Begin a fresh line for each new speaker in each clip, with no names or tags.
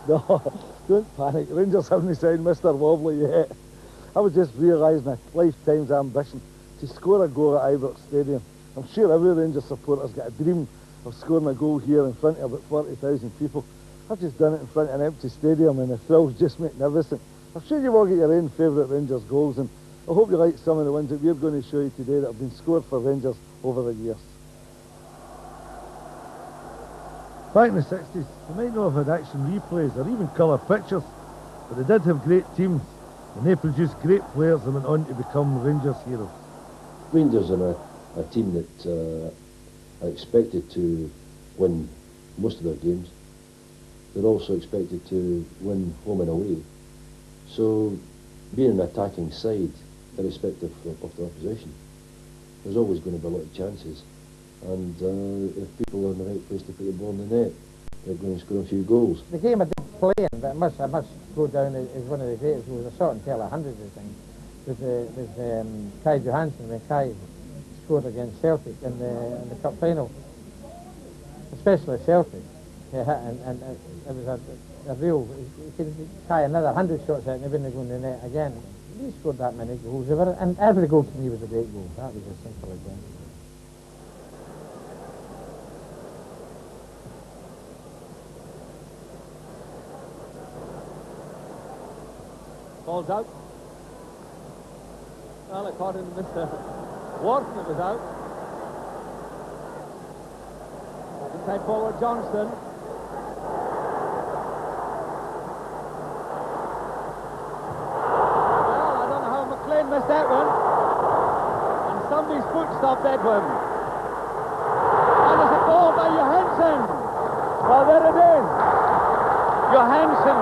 No, don't panic. Rangers haven't signed Mr. Wobbly yet. I was just realising a lifetime's ambition to score a goal at Ibrox Stadium. I'm sure every Rangers supporter's got a dream of scoring a goal here in front of about 40,000 people. I've just done it in front of an empty stadium and the thrills just make me everything. I'm sure you've all got your own favourite Rangers goals, and I hope you like some of the ones that we're going to show you today that have been scored for Rangers over the years. Back in the 60s, they might not have had action replays or even colour pictures, but they did have great teams, and they produced great players that went on to become Rangers heroes.
Rangers are a team that are expected to win most of their games. They're also expected to win home and away. So, being an attacking side, irrespective of the opposition, there's always going to be a lot of chances. And if people are in the right place to put the ball in the net, they're going to score a few goals.
The game I did play in, but I must go down as one of the greatest. It was a sort and tell of hundreds of things. Was Kai Johansson when Kai scored against Celtic in the cup final, especially Celtic. Yeah, and it was a real. You could Kai another 100 shots out and they wouldn't go in the net again. He scored that many goals, and every goal to me was a great goal. That was as simple as that.
Ball's out. Well, according to Mr. Wharton, it was out. Inside forward Johnston. Well, I don't know how McLean missed that one. And somebody's foot stopped that one. And it's a goal by Johansson. Well, there it is. Johansson,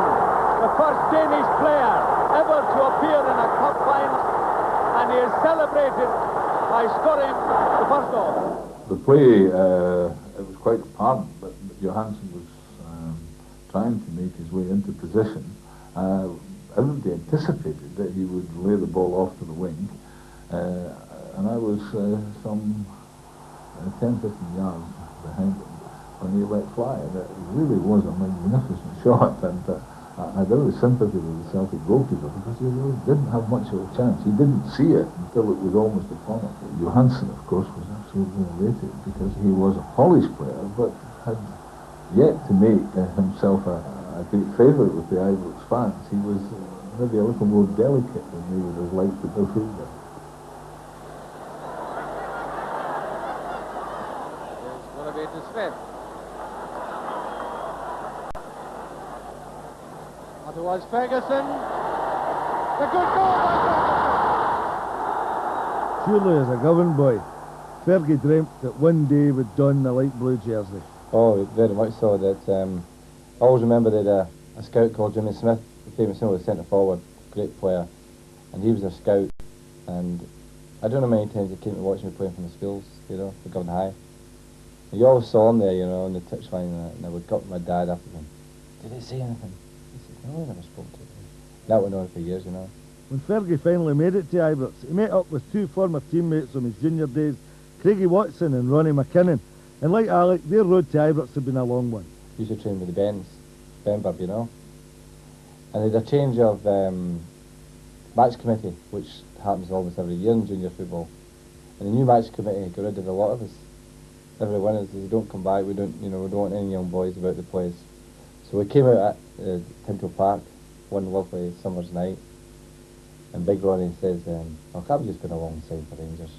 the first Danish player ever to appear in a cup final, and he is celebrated by scoring the first goal.
The play, it was quite apparent that Johansson was trying to make his way into position. Everybody anticipated that he would lay the ball off to the wing, and I was some 10-15 yards behind him when he let fly, and it really was a magnificent shot. And I had every sympathy with the Celtic goalkeeper because he really didn't have much of a chance. He didn't see it until it was almost upon him. Johansson, of course, was absolutely elated because he was a polished player but had yet to make himself a great favourite with the Ibrox fans. He was maybe a little more delicate than they would have liked to believe it.
It's going to be to Smith. Towards Ferguson. A good goal by Ferguson.
Surely as a governed boy, Fergie dreamt that one day would don the light blue jersey.
Oh, very much so. That I always remember that a scout called Jimmy Smith, the famous centre forward, great player, and he was a scout. And I don't know how many times he came to watch me playing from the schools, for Govan High. And you always saw him there, on the touchline, and I would go up to my dad after him. Did he say anything? No, I never spoke to him. That went on for years,
When Fergie finally made it to Ibrox, he met up with two former teammates from his junior days, Craigie Watson and Ronnie McKinnon. And like Alec, their road to Ibrox had been a long one.
He used to train with the Benburb, And they had a change of match committee, which happens almost every year in junior football. And the new match committee got rid of a lot of us. Every one of us says, don't come back, we don't want any young boys about the place. So we came out at Tinto Park one lovely summer's night, and Big Ronnie says, I've just been a long sign for Rangers.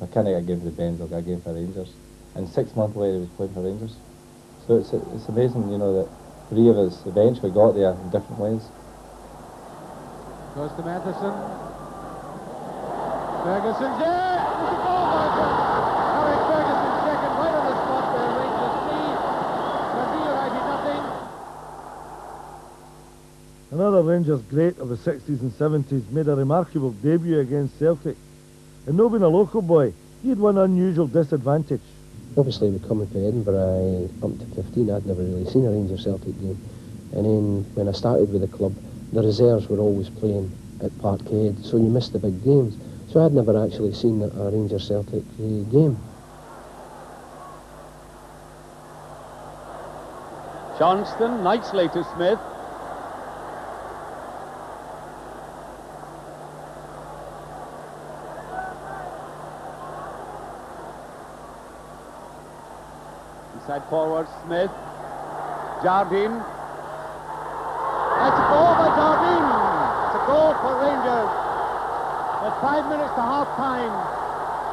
McKinnon got a game for the Bens, I got a game for Rangers. And 6 months later he was playing for Rangers. So it's amazing, that three of us eventually got there in different ways.
Goes to Matheson. Ferguson's there! There's a goal by Ferguson. Eric Ferguson second, right on the spot there, Rangers 3. Revere 80-0.
Another Rangers great of the 60s and 70s made a remarkable debut against Celtic. And not being a local boy, he had one unusual disadvantage.
Obviously, we coming to Edinburgh up to 15, I'd never really seen a Rangers-Celtic game. And then when I started with the club, the reserves were always playing at Parkhead, so you missed the big games. So I'd never actually seen a Rangers-Celtic game.
Johnston, nicely to Smith. Inside forward, Smith. Jardine. That's a goal by Jardine. It's a goal for Rangers. With 5 minutes to half time,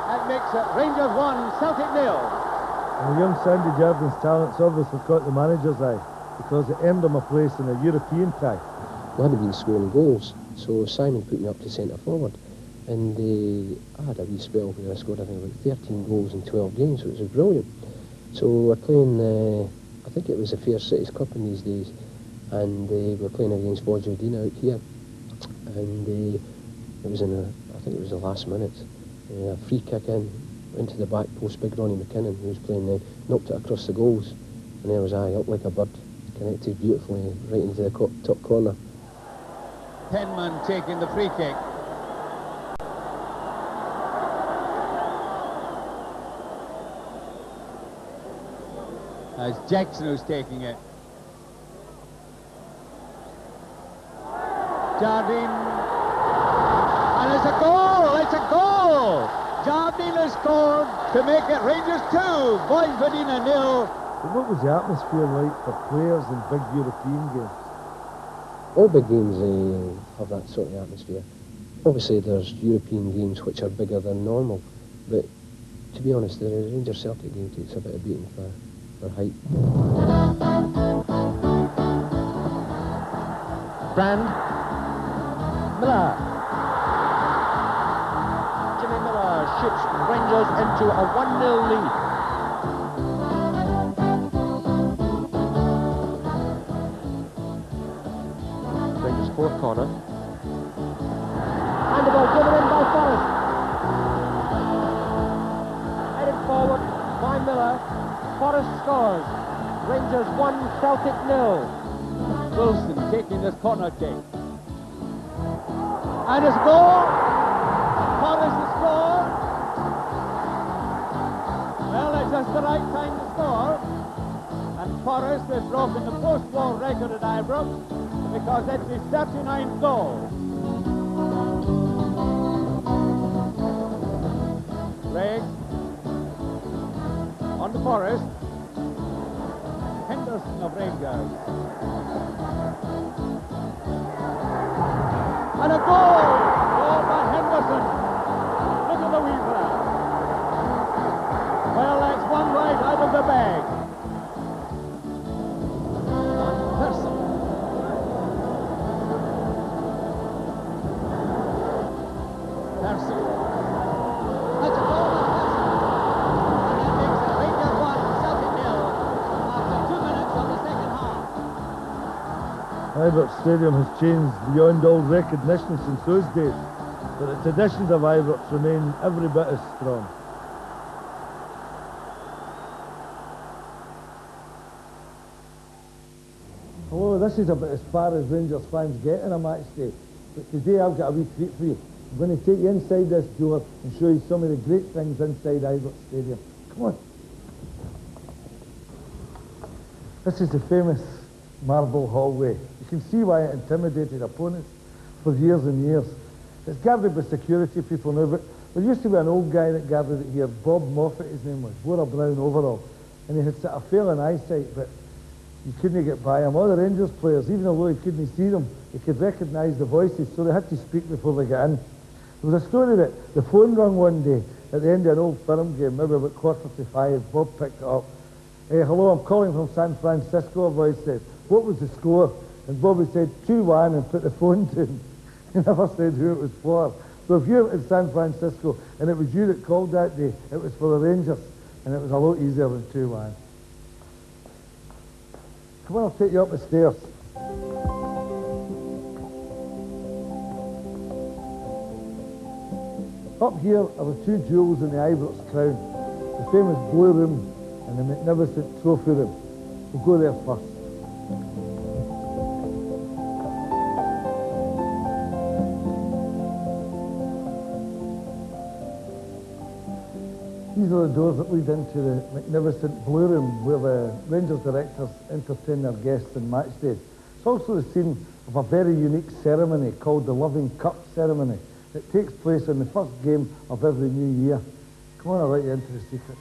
that makes it Rangers 1, Celtic 0.
And the young Sandy Jardine's talents obviously caught the manager's eye because it earned him a place in a European tie.
I hadn't been scoring goals, so Simon put me up to centre forward. And I had a wee spell where I scored, I think, about 13 goals in 12 games, so it was brilliant. So we're playing, I think it was the Fair Cities Cup in these days, and we're playing against Vojvodina out here. And it was in I think it was the last minute. A free kick into the back post, big Ronnie McKinnon, who was playing then, knocked it across the goals. And there was I, up like a bird, connected beautifully right into the top corner.
Penman taking the free kick. It's Jackson who's taking it. Jardine. And it's a goal! It's a goal! Jardine has scored to make it Rangers 2, Vojvodina 0.
But what was the atmosphere like for players in big European games?
All big games have that sort of atmosphere. Obviously there's European games which are bigger than normal, but to be honest, the Rangers Celtic game takes a bit of beating for height.
Brand. Miller. Jimmy Miller shoots Rangers into a 1-0 lead. Rangers fourth corner. And the ball given in by Forrest. Headed forward by Miller. Forrest scores. Rangers 1, Celtic 0. Wilson taking this corner kick. And it's a goal. Forrest has scored. Well, it's just the right time to score. And Forrest has broken the post-war record at Ibrox because it's his 39th goal. Craig on the Forest. Henderson of Rangers. And a goal! Goal by Henderson. Look at the Weaver. Well, that's one right out of the bag. Person. Person. That's a goal by Person. And that makes it Rangers 1, Celtic 0 after 2 minutes of the second half.
Ibrox Stadium has changed beyond all recognition since those days, but the traditions of Ibrox remain every bit as strong. Hello, this is about as far as Rangers fans get in a match day, but today I've got a wee treat for you. I'm going to take you inside this door and show you some of the great things inside Ibrox Stadium. Come on. This is the famous marble hallway. You can see why it intimidated opponents for years and years. It's guarded by security people now, but there used to be an old guy that guarded it here, Bob Moffat his name was, wore a brown overall, and he had sort of failing eyesight, but you couldn't get by him. All the Rangers players, even although he couldn't see them, he could recognise the voices, so they had to speak before they got in. There was a story that the phone rang one day at the end of an old firm game, maybe about 4:45, Bob picked it up. Hello, I'm calling from San Francisco, a voice said. What was the score? And Bobby said 2-1 and put the phone to him. He never said who it was for. So if you're in San Francisco and it was you that called that day, it was for the Rangers, and it was a lot easier than 2-1. Come on, I'll take you up the stairs. Up here are the two jewels in the Ibrox crown, the famous Blue Room and the magnificent Trophy Room. We'll go there first. These are the doors that lead into the magnificent Blue Room where the Rangers directors entertain their guests on match day. It's also the scene of a very unique ceremony called the Loving Cup ceremony that takes place in the first game of every new year. Come on, I'll let you into the secret.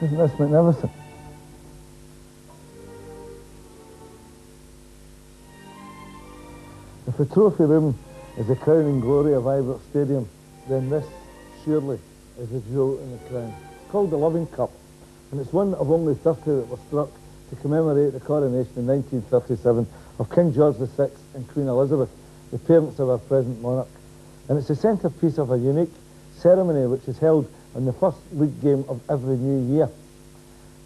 Isn't this magnificent? If the trophy room is the crowning glory of Ibrox Stadium, then this surely is the jewel in the crown. It's called the Loving Cup, and it's one of only 30 that were struck to commemorate the coronation in 1937 of King George VI and Queen Elizabeth, the parents of our present monarch. And it's the centrepiece of a unique ceremony which is held on the first league game of every new year.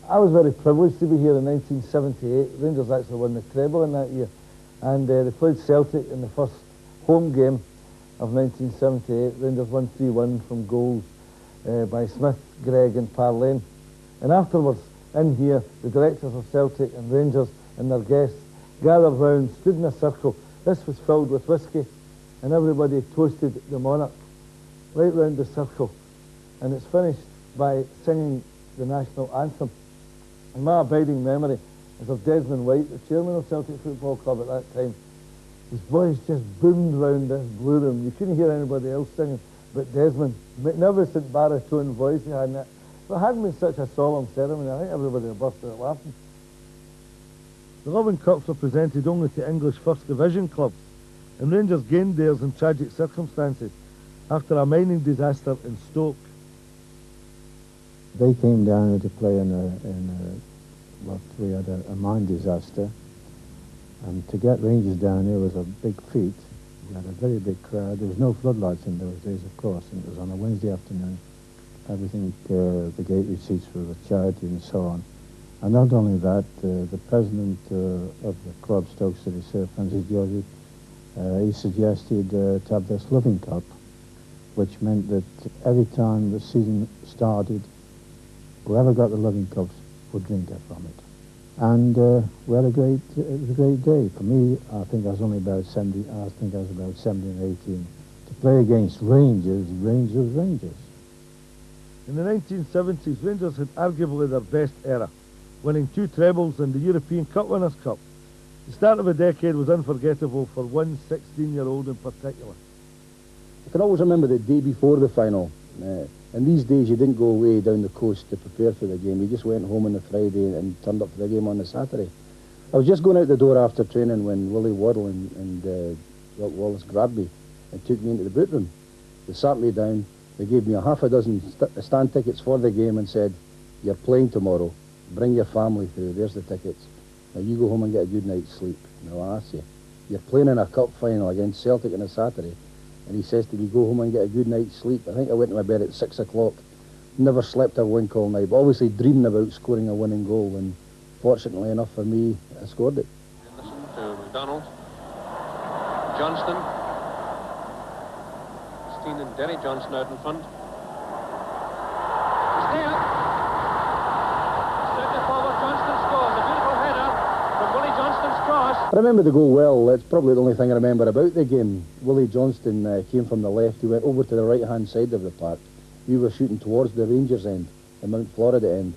I was very privileged to be here in 1978. Rangers actually won the treble in that year. And they played Celtic in the first home game of 1978. Rangers won 3-1 from goals by Smith, Gregg and Parlane. And afterwards, in here, the directors of Celtic and Rangers and their guests gathered round, stood in a circle. This was filled with whiskey, and everybody toasted the monarch right round the circle. And it's finished by singing the national anthem. And my abiding memory is of Desmond White, the chairman of Celtic Football Club at that time. His voice just boomed round this Blue Room. You couldn't hear anybody else singing but Desmond. Magnificent baritone voice he had in it. If it hadn't been such a solemn ceremony, I think everybody would have burst out laughing. The Loving Cups were presented only to English First Division clubs, and Rangers gained theirs in tragic circumstances after a mining disaster in Stoke.
They came down to play what we had a mine disaster, and to get Rangers down here was a big feat. We had a very big crowd. There was no floodlights in those days, of course, and it was on a Wednesday afternoon. Everything, the gate receipts for the charity and so on. And not only that, the president of the club, Stoke City, Sir Francis Georgie, he suggested to have this Loving Cup, which meant that every time the season started, whoever got the Loving Cups would drink it from it. And we had it was a great day. For me, I think I was only about 70, I think I was about 17 or 18. To play against Rangers.
In the 1970s, Rangers had arguably their best era, winning 2 trebles and the European Cup Winners' Cup. The start of the decade was unforgettable for one 16-year-old in particular.
I can always remember the day before the final. And these days you didn't go away down the coast to prepare for the game. You just went home on the Friday and turned up for the game on the Saturday. I was just going out the door after training when Willie Waddle and Wallace grabbed me and took me into the boot room. They sat me down, they gave me a half a dozen stand tickets for the game and said, "You're playing tomorrow, bring your family through, there's the tickets. Now you go home and get a good night's sleep." Now I ask you, you're playing in a cup final against Celtic on a Saturday, and he says to me, "Go home and get a good night's sleep." I think I went to my bed at 6 o'clock. Never slept a wink all night, but obviously dreaming about scoring a winning goal, and fortunately enough for me, I scored it.
Listen to McDonald, Johnston, Steen and Derry. Johnston out in front. He's there. Centre forward, Johnston scores. A beautiful header from Willie Johnston's cross.
I remember the goal well. That's probably the only thing I remember about the game. Willie Johnston came from the left. He went over to the right-hand side of the park. We were shooting towards the Rangers end, the Mount Florida end.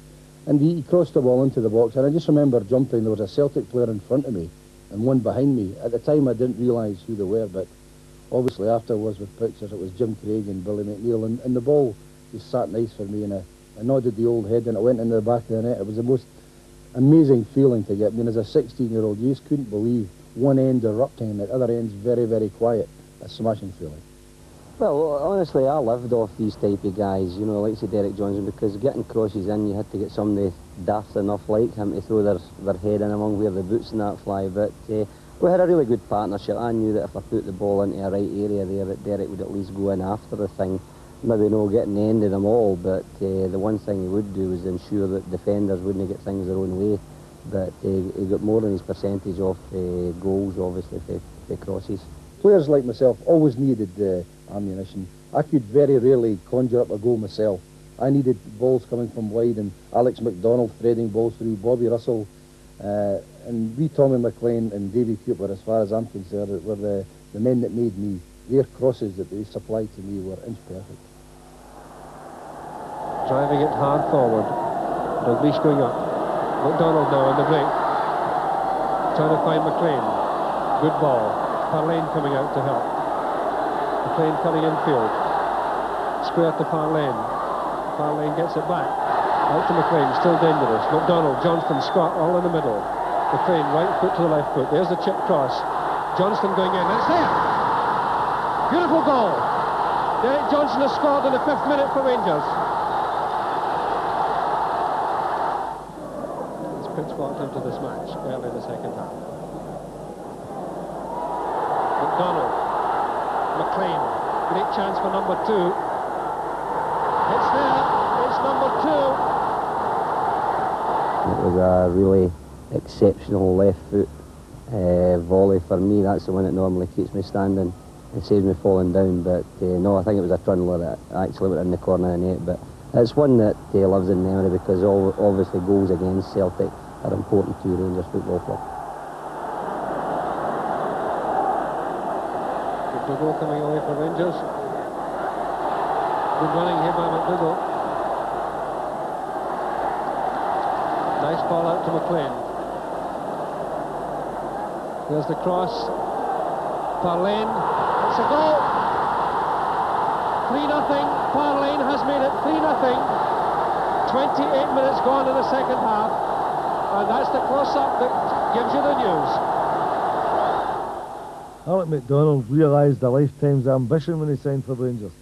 And he crossed the ball into the box. And I just remember jumping. There was a Celtic player in front of me and one behind me. At the time, I didn't realise who they were, but obviously afterwards with pictures, it was Jim Craig and Billy McNeil. And the ball just sat nice for me. And I nodded the old head and it went into the back of the net. It was the most amazing feeling to get. I mean, as a 16-year-old, you just couldn't believe one end erupting and the other end's very, very quiet. A smashing feeling.
Well, honestly, I lived off these type of guys, you know, like say Derek Johnson, because getting crosses in, you had to get somebody daft enough like him to throw their head in among where the boots and that fly. But we had a really good partnership. I knew that if I put the ball into a right area there, that Derek would at least go in after the thing. Maybe no getting the end of them all, but the one thing he would do was ensure that defenders wouldn't get things their own way. But he got more than his percentage off goals, obviously, for crosses.
Players like myself always needed a ammunition. I could very rarely conjure up a goal myself. I needed balls coming from wide, and Alex McDonald threading balls through, Bobby Russell, and wee Tommy McLean and Davy Cooper, as far as I'm concerned, were the men that made me. Their crosses that they supplied to me were inch perfect.
Driving it hard forward. Dalglish going up. McDonald now on the break. Trying to find McLean. Good ball. Parlane coming out to help. McLean cutting infield. Square to Parlane. Parlane gets it back. Out to McLean, still dangerous. McDonald, Johnston, Scott, all in the middle. McLean, right foot to the left foot. There's the chip cross. Johnston going in. That's there! Beautiful goal. Derek Johnson has scored in the 5th minute for Rangers. It's Pitts walked into this match early in the second half. McDonald, McLean, great chance for number 2. It's there, it's number 2.
It was a really exceptional left foot volley for me. That's the one that normally keeps me standing. It saves me falling down, but no, I think it was a trundler that actually went in the corner of the net. But it's one that lives in memory because obviously goals against Celtic are important to Rangers Football Club.
McDougall coming away for Rangers. Good running here by McDougall. Nice ball out to McLean. There's the cross. Parlane. It's a goal. 3-0. Parlane has made it 3-0. 28 minutes gone in the second half. And that's the close-up that gives you the news.
Alec MacDonald realised a lifetime's ambition when he signed for Rangers.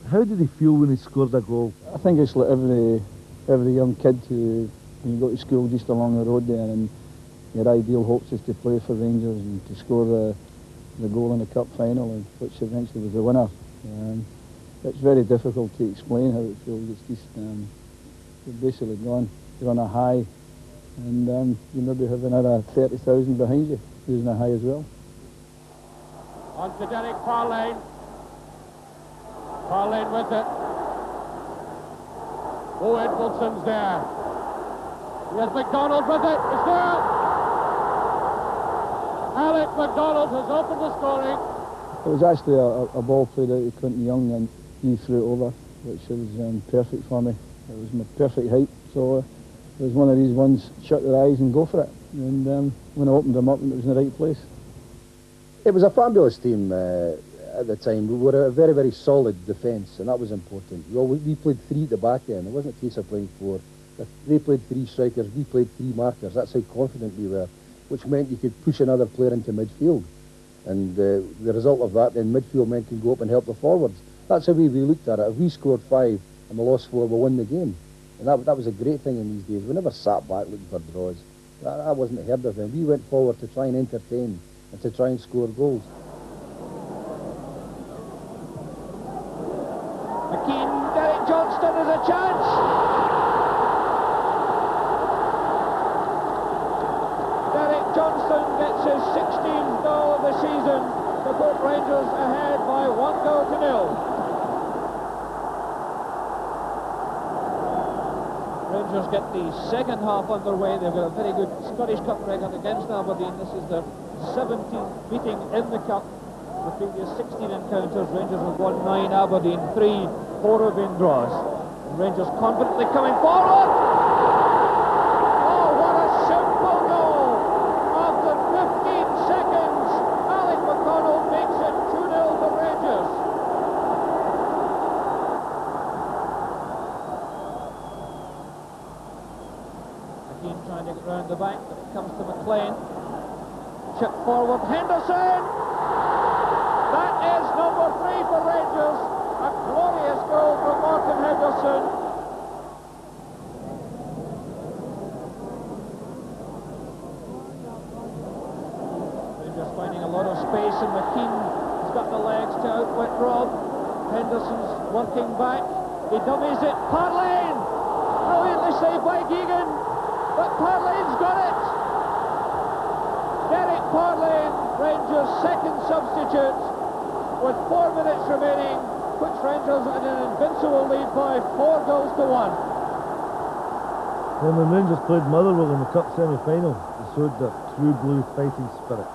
How did he feel when he scored a goal?
I think it's like every young kid when you go to school just along the road there, and your ideal hopes is to play for Rangers and to score the goal in the cup final, which eventually was the winner. It's very difficult to explain how it feels. It's just you're basically gone. You're on a high, and you maybe have another 30,000 behind you who's on a high as well.
On to Derek Parlane. Parlane with it. Oh, Edmondson's there. Here's McDonald with it. It's there. Alec McDonald has opened the scoring.
It was actually a ball played out to Quinton Young, and he threw it over, which was perfect for me. It was my perfect height, so it was one of these ones, shut your eyes and go for it. And when I opened them up, it was in the right place.
It was a fabulous team at the time. We were a very, very solid defence, and that was important. We played 3 at the back end. It wasn't a case of playing 4. They played 3 strikers, we played 3 markers. That's how confident we were, which meant you could push another player into midfield. And the result of that, then midfield men can go up and help the forwards. That's how we looked at it. If we scored 5 and we lost 4, we won the game. And that was a great thing in these days. We never sat back looking for draws. That wasn't heard of them. We went forward to try and entertain and to try and score goals.
McKean, Derek Johnston has a chance. Derek Johnston gets his 16th goal of the season to put Rangers ahead by 1-0. Rangers get the second half underway. They've got a very good Scottish Cup record against Aberdeen. This is their 17th meeting in the Cup. The previous 16 encounters, Rangers have won 9, Aberdeen 3, 4 have been draws. And Rangers confidently coming forward. Oh, what a simple goal! After 15 seconds, Alec McDonald makes it 2-0 to Rangers. McKean trying to get round the back, but it comes to McLean. Chip forward, Henderson! That is number 3 for Rangers. A glorious goal from Martin Henderson. Rangers finding a lot of space, and McKean has got the legs to outwit Rob. Henderson's working back. He dummies it. Parlane! Brilliantly saved by Geoghegan. But Parlane's got it. Derek Parlane, Rangers' second substitute. with 4 minutes remaining, puts Rangers in an invincible lead by 4 goals to 1.
Then when Rangers played Motherwell in the Cup semi-final, they showed their true blue fighting spirit.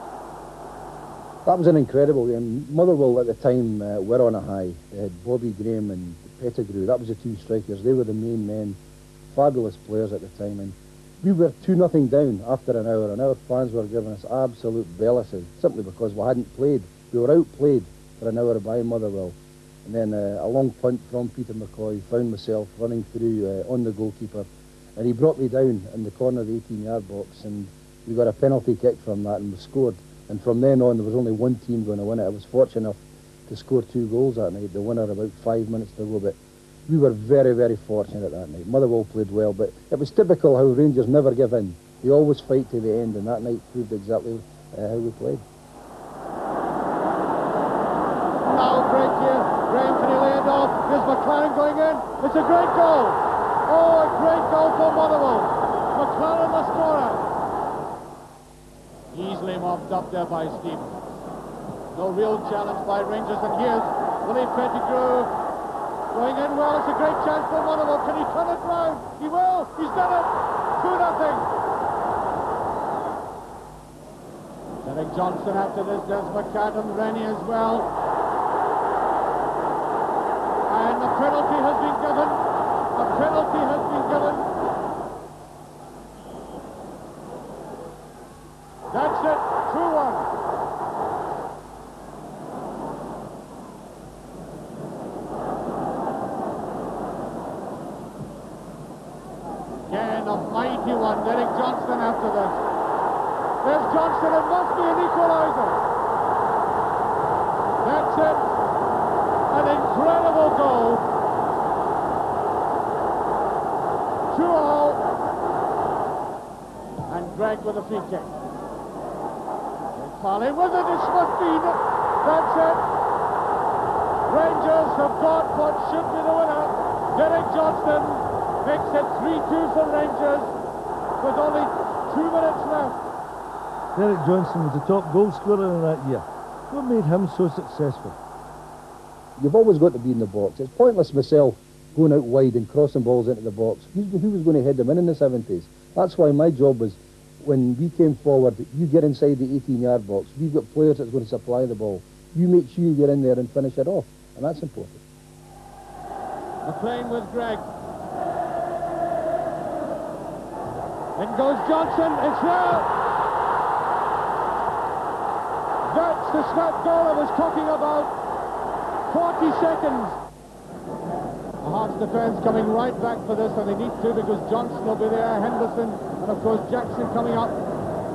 That was an incredible game. Motherwell at the time were on a high. They had Bobby Graham and Pettigrew. That was the 2 strikers. They were the main men. Fabulous players at the time. And we were 2-0 down after an hour, and our fans were giving us absolute bellises simply because we hadn't played. We were outplayed for an hour by Motherwell. And then a long punt from Peter McCoy, found myself running through on the goalkeeper, and he brought me down in the corner of the 18-yard box, and we got a penalty kick from that and we scored. And from then on, there was only one team going to win it. I was fortunate enough to score 2 goals that night, the winner about 5 minutes to go, but we were very, very fortunate that night. Motherwell played well, but it was typical how Rangers never give in. They always fight to the end, and that night proved exactly how we played.
Now Greg here, Graham, can he lay it off? Here's McLaren going in, it's a great goal! Oh, a great goal for Motherwell! McLaren the scorer! Easily mopped up there by Stevens. No real challenge by Rangers, and here's Willie Pettigrew going in well. It's a great chance for Motherwell. Can he turn it round? He will! He's done it! 2-0. Derek Johnson after this, there's McAdam, Rennie as well. And a penalty has been given. A penalty has been given. That's it, 2-1. Again, a mighty one. Derek Johnson after this. There's Johnson, it must be an equaliser. That's it. An incredible goal. 2-all. And Greg with a free kick. Farley with it, it's must be. That's it. Rangers have got what should be the winner. Derek Johnson makes it 3-2 for Rangers with only 2 minutes left.
Derek Johnson was the top goal scorer in that year. What made him so successful?
You've always got to be in the box. It's pointless myself going out wide and crossing balls into the box. Who was going to head them in the 70s? That's why my job was, when we came forward, you get inside the 18-yard box. We've got players that's going to supply the ball. You make sure you get in there and finish it off, and that's important.
McLean with Greg. In goes Johnson, it's there! That's the snap goal I was talking about. 40 seconds. The Hearts defence coming right back for this, and they need to because Johnson will be there, Henderson, and of course Jackson coming up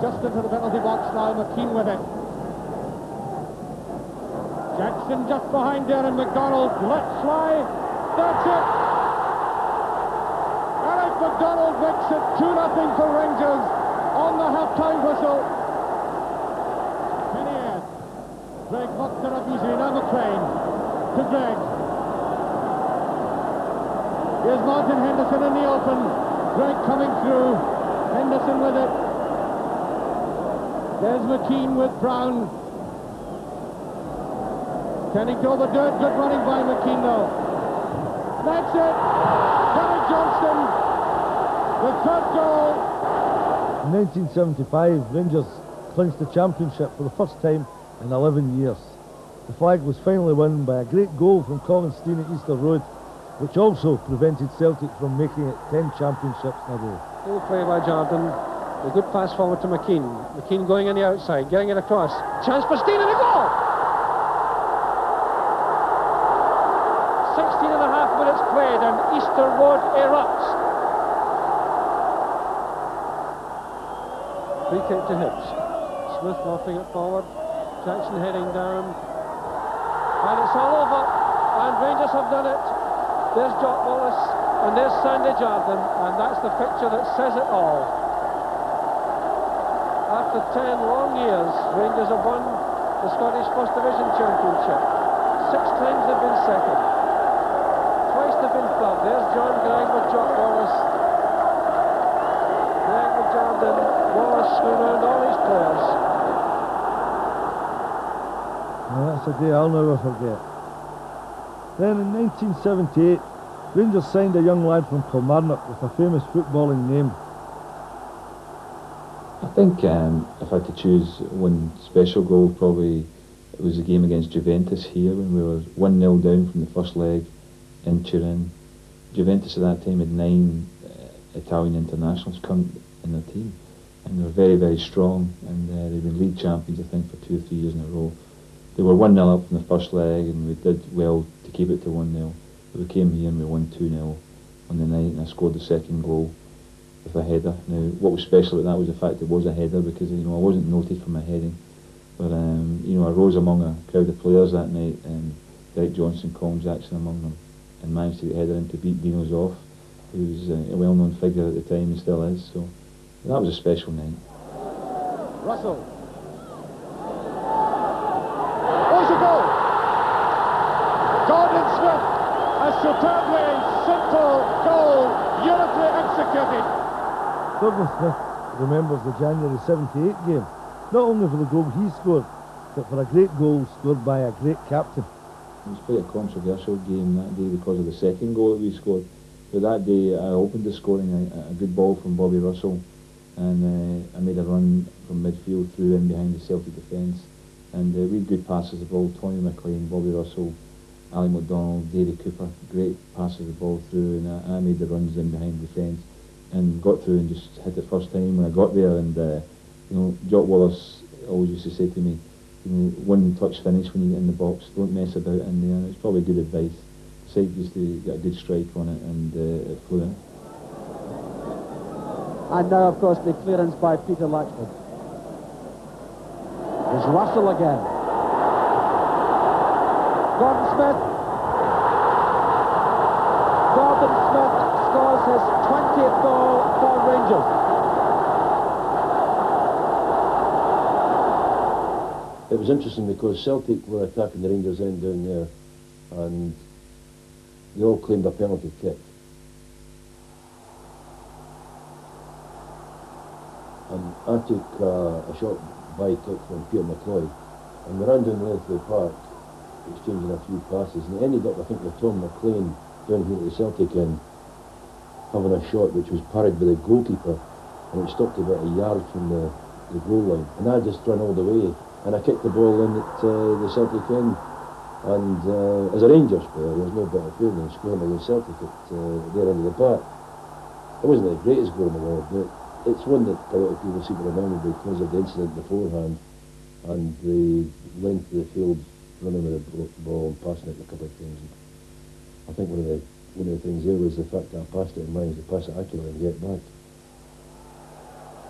just into the penalty box now, McKean with it. Jackson just behind there, and McDonald lets fly. That's it. Eric McDonald makes it 2-0 for Rangers on the half-time whistle. Penny Greg knocked it up easily. Now McLean to Greg. Here's Martin Henderson in the open. Greg coming through. Henderson with it. There's McKean with Brown. Can he throw the dirt? Good running by McKean though. That's it. Derek Johnson. The third goal.
In 1975, Rangers clinched the championship for the first time in 11 years. The flag was finally won by a great goal from Colin Steen at Easter Road, which also prevented Celtic from making it 10 championships in a row.
Full play by Jordan. A good pass forward to McKean. McKean going on the outside, getting it across. Chance for Steen and a goal! 16 and a half minutes played and Easter Road erupts. Free kick to Hibs. Smith lofting it forward. Jackson heading down. And it's all over. And Rangers have done it. There's Jock Wallace and there's Sandy Jardine, and that's the picture that says it all. After 10 long years, Rangers have won the Scottish First Division Championship. 6 times they've been second. Twice they've been third. There's John Gregg with Jock Wallace. Gregg with Jardine. Wallace around all his players.
Well, that's a day I'll never forget. Then in 1978, Rangers signed a young lad from Kilmarnock with a famous footballing name.
I think if I had to choose one special goal, probably it was a game against Juventus here when we were 1-0 down from the first leg in Turin. Juventus at that time had 9 Italian internationals come in their team, and they were very, very strong, and they'd been league champions, I think, for 2 or 3 years in a row. They were 1-0 up from the first leg, and we did well to keep it to 1-0. But we came here and we won 2-0 on the night, and I scored the second goal with a header. Now, what was special about that was the fact it was a header, because I wasn't noted for my heading. But I rose among a crowd of players that night, and Derek Johnson, Colin Jackson among them, and managed to get a header in to beat Dino's off, who was a well-known figure at the time and still is. So that was a special night.
Russell. There's a goal. Gordon Smith, a superbly simple goal, beautifully executed.
Gordon Smith remembers the January 78 game, not only for the goal he scored, but for a great goal scored by a great captain.
It was quite a controversial game that day because of the second goal that we scored. But that day I opened the scoring a good ball from Bobby Russell, and I made a run from midfield through in behind the Celtic defence, and we had good passes of the ball. Tommy McLean, Bobby Russell, Ali McDonald, Davy Cooper, great passes of the ball through, and I made the runs in behind the defence and got through and just hit it first time when I got there. And Jock Wallace always used to say to me, one touch finish when you get in the box, don't mess about in there. And it's probably good advice. The side used to get a good strike on it, and it flew in.
And now, of course, the clearance by Peter Latchford. There's Russell again. Gordon Smith. Gordon Smith scores his 20th goal for Rangers.
It was interesting because Celtic were attacking the Rangers end down there, and they all claimed a penalty kick. And I took a short by kick from Peter McCloy, and we ran down the length of the park, exchanging a few passes, and it ended up, I think, with Tom McLean down here at the Celtic end, having a shot which was parried by the goalkeeper, and it stopped about a yard from the goal line. And I just ran all the way, and I kicked the ball in at the Celtic end. And as a Rangers player, there was no better feeling than scoring against Celtic at their end of the park. It wasn't the greatest goal in the world, but it's one that a lot of people seem to remember because of the incident beforehand and the length of the field running with the ball and passing it a couple of times. And I think one of the things there was the fact that I passed it and managed to pass it accurately and get back.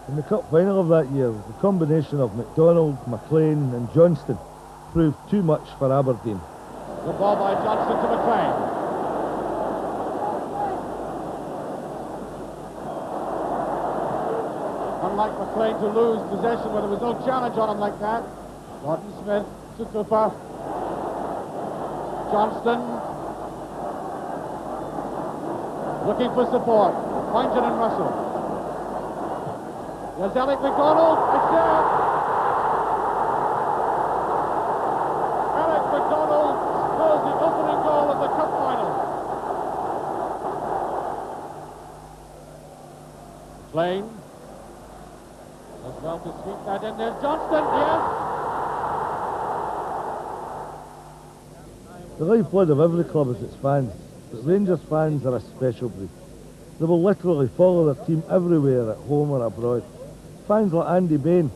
In the cup final of that year, the combination of McDonald, McLean and Johnston proved too much for Aberdeen.
The ball by Johnston to McLean. Unlike McLean to lose possession when there was no challenge on him like that. Gordon Smith to Cooper. Johnston looking for support. Finds it in Russell. There's Alec McDonald. It's there. Alec McDonald scores the opening goal of the cup final. McLean as well to sweep that in. There's Johnston. Yes.
The lifeblood of every club is its fans, but Rangers fans are a special breed. They will literally follow their team everywhere, at home or abroad. Fans like Andy Bain,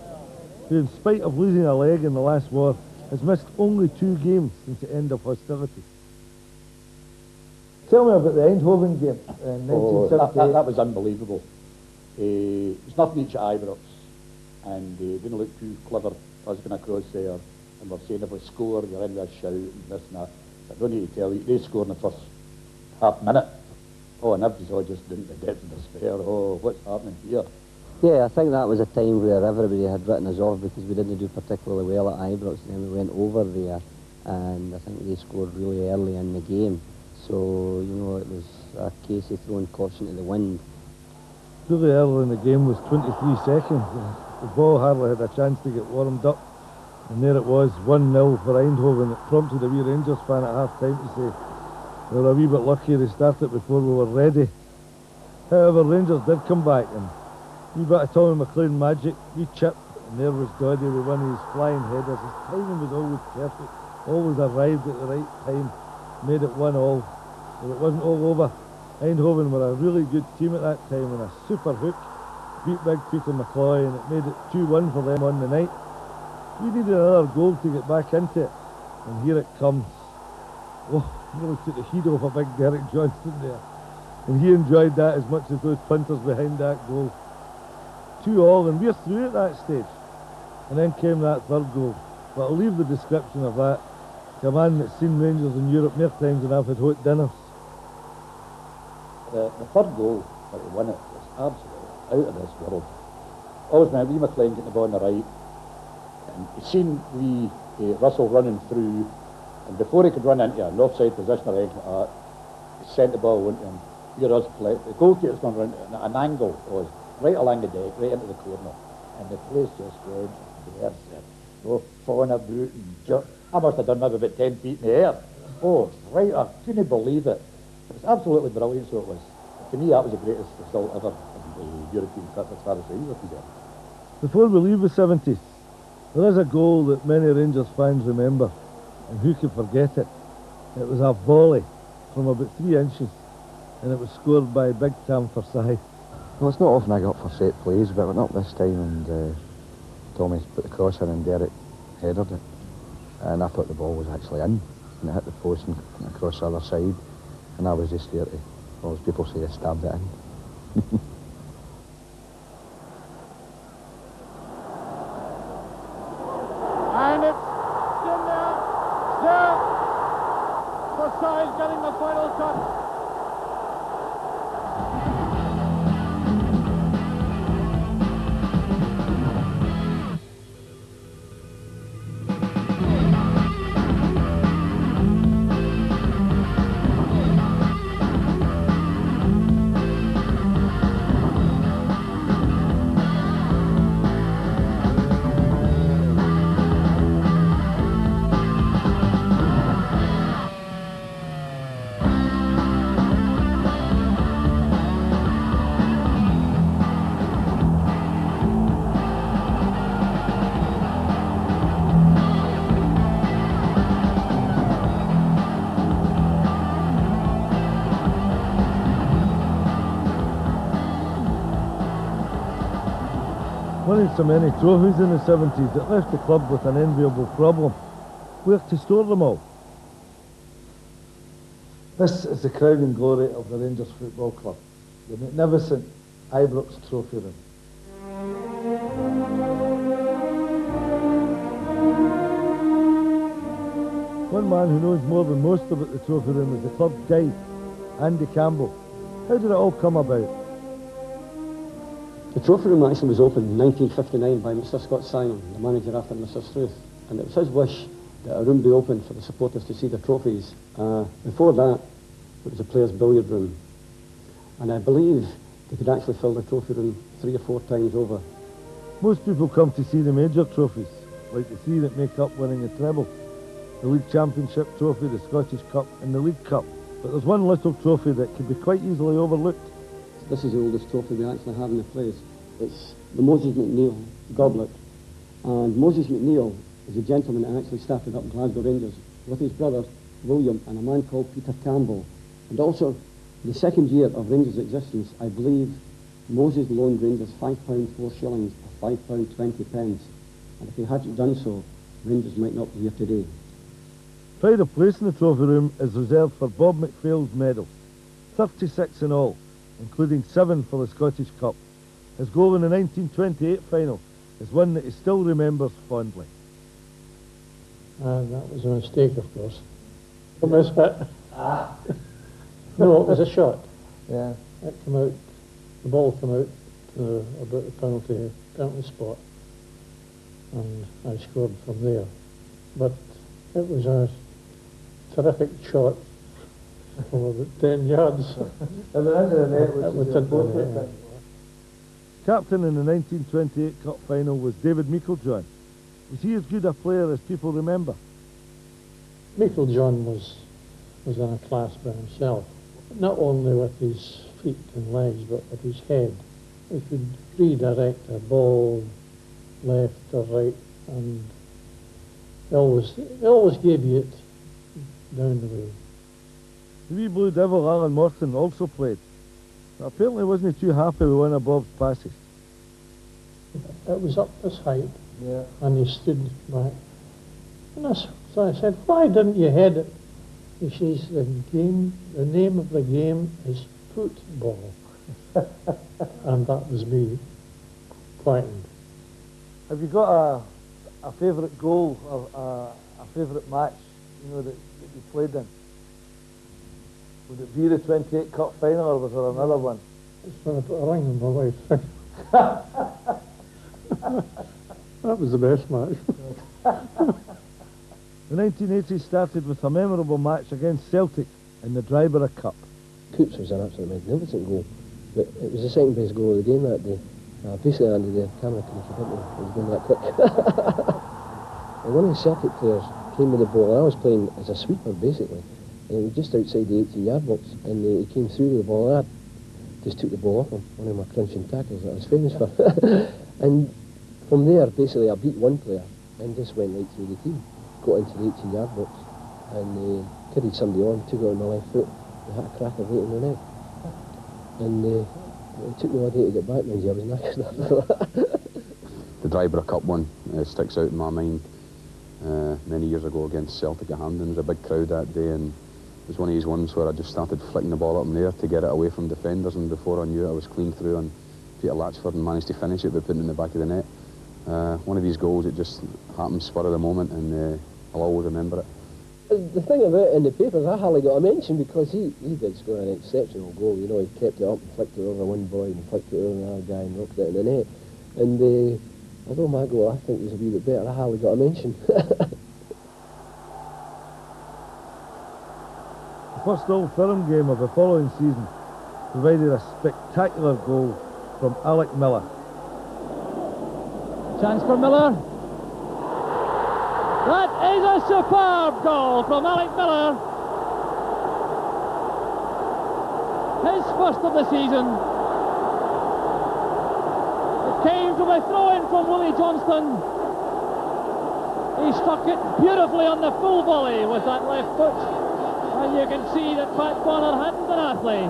who in spite of losing a leg in the last war, has missed only 2 games since the end of hostilities. Tell me about the Eindhoven game in 1978.
That was unbelievable. There's nothing each at Ibrox, and didn't look too clever us going across there, and we're saying if we score, you're in with a shout and this and that. I don't need to tell you, they scored in the first half minute. Oh, and everybody's all just into the depths of despair. Oh, what's happening here?
Yeah, I think that was a time where everybody had written us off because we didn't do particularly well at Ibrox, and then we went over there, and I think they scored really early in the game. So, it was a case of throwing caution to the wind.
Really early in the game was 23 seconds. The ball hardly had a chance to get warmed up. And there it was, 1-0 for Eindhoven. It prompted a wee Rangers fan at half-time to say, we were a wee bit lucky they started before we were ready. However, Rangers did come back, and wee bit of Tommy McLean magic, wee chip, and there was Doddy with one of his flying headers. His timing was always perfect, always arrived at the right time, made it 1-1. But it wasn't all over. Eindhoven were a really good team at that time, and a super hook beat big Peter McCloy, and it made it 2-1 for them on the night. We needed another goal to get back into it, and here it comes. Oh, nearly took the heat off a big Derek Johnston there. And he enjoyed that as much as those punters behind that goal. 2-2, and we're through at that stage. And then came that third goal. But I'll leave the description of that to a man that's seen Rangers in Europe more times than I've had hot dinners.
The third goal that he won it was absolutely out of this world. Always remember McLean getting the ball on the right, and he seen Russell running through, and before he could run into an offside position or anything like that, he sent the ball into him. Here us collect. The goalkeeper's going around at an angle, was right along the deck, right into the corner, and the place just went there. Oh, falling about and jerk. I must have done maybe about 10 feet in the air. Oh, right, I couldn't believe it. It was absolutely brilliant, so it was. To me, that was the greatest result ever in the European Cup as far as Rangers were concerned.
Before we leave the 70s, there is a goal that many Rangers fans remember, and who could forget it? It was a volley from about 3 inches, and it was scored by Big Tam Forsyth.
Well, it's not often I got for set plays, but I went up this time and Tommy put the cross in and Derek headed it. And I thought the ball was actually in, and it hit the post and across the other side. And I was just there to, well, as people say, I stabbed it in.
And it's in there. There. Forsyth getting the final touch.
Winning so many trophies in the 70s, it left the club with an enviable problem: where to store them all. This is the crowning glory of the Rangers Football Club, the magnificent Ibrox trophy room. One man who knows more than most about the trophy room is the club's guide, Andy Campbell. How did it all come about?
The trophy room actually was opened in 1959 by Mr. Scott Simon, the manager after Mr. Struth, and it was his wish that a room be opened for the supporters to see the trophies. Before that, it was a players' billiard room, and I believe they could actually fill the trophy room 3 or 4 times over.
Most people come to see the major trophies, like the 3 that make up winning the treble: the League Championship trophy, the Scottish Cup and the League Cup. But there's one little trophy that can be quite easily overlooked.
This is the oldest trophy we actually have in the place. It's the Moses McNeil goblet. And Moses McNeil is a gentleman that actually started up Glasgow Rangers with his brother William and a man called Peter Campbell. And also, the second year of Rangers' existence, I believe Moses loaned Rangers £5 4 shillings or £5 20 pence. And if he hadn't done so, Rangers might not be here today.
Pride of place in the trophy room is reserved for Bob McPhail's medal, 36 in all, including 7 for the Scottish Cup. His goal in the 1928 final is one that he still remembers fondly.
That was a mistake, of course. It was hit. No, it was a shot.
Yeah.
It came out, the ball came out to about the penalty spot, and I scored from there. But it was a terrific shot from about 10 yards.
And the end of the net, which is
important.
Captain in the 1928 Cup final was David Meiklejohn. Is he as good a player as people remember?
Michael John was in a class by himself, not only with his feet and legs, but with his head. He could redirect a ball left or right, and he always gave you it down the way.
The wee Blue Devil, Alan Morton, also played. But apparently wasn't he too happy with one of Bob's passes.
It was up this height, and he stood back. And so I said, why didn't you head it? He says, the name of the game is football. And that was me frightened.
Have you got a favourite goal or a favourite match, that you played in? Would it be the 28 Cup final, or was there another one?
It's when I put a ring on my wife. That was the best match.
The 1980s started with a memorable match against Celtic in the Dryborough Cup.
Coops was an absolutely magnificent goal, but it was the second best goal of the game that day. Basically, Andy, the camera couldn't keep up with me. It was going that quick. And one of the Celtic players came with the ball. I was playing as a sweeper, basically. And it was just outside the 18-yard box, and he came through with the ball. And I just took the ball off him, one of my crunching tackles that I was famous for. And from there, basically, I beat one player and just went right through the team. Got into the 18-yard box and carried somebody on, took it on my left foot, and had a cracker right in the neck. And it took me all day to get back, mind you, I was knackered after that.
The Dryborough Cup one sticks out in my mind. Many years ago against Celtic at Hampden, there was a big crowd that day, and it was one of these ones where I just started flicking the ball up in the air to get it away from defenders, and before I knew it, I was clean through on Peter Latchford and managed to finish it by putting it in the back of the net. One of these goals, it just happened spur of the moment, and I'll always remember it.
The thing about it in the papers, I hardly got a mention because he did score an exceptional goal. He kept it up and flicked it over one boy and flicked it over another guy and knocked it in the net. And although my goal I think was a wee bit better, I hardly got a mention.
The first Old Firm game of the following season provided a spectacular goal from Alec Miller.
Chance for Miller. That is a superb goal from Alec Miller. His first of the season. It came from a throw-in from Willie Johnston. He struck it beautifully on the full volley with that left foot. And you can see that Pat Bonner hadn't an athlete.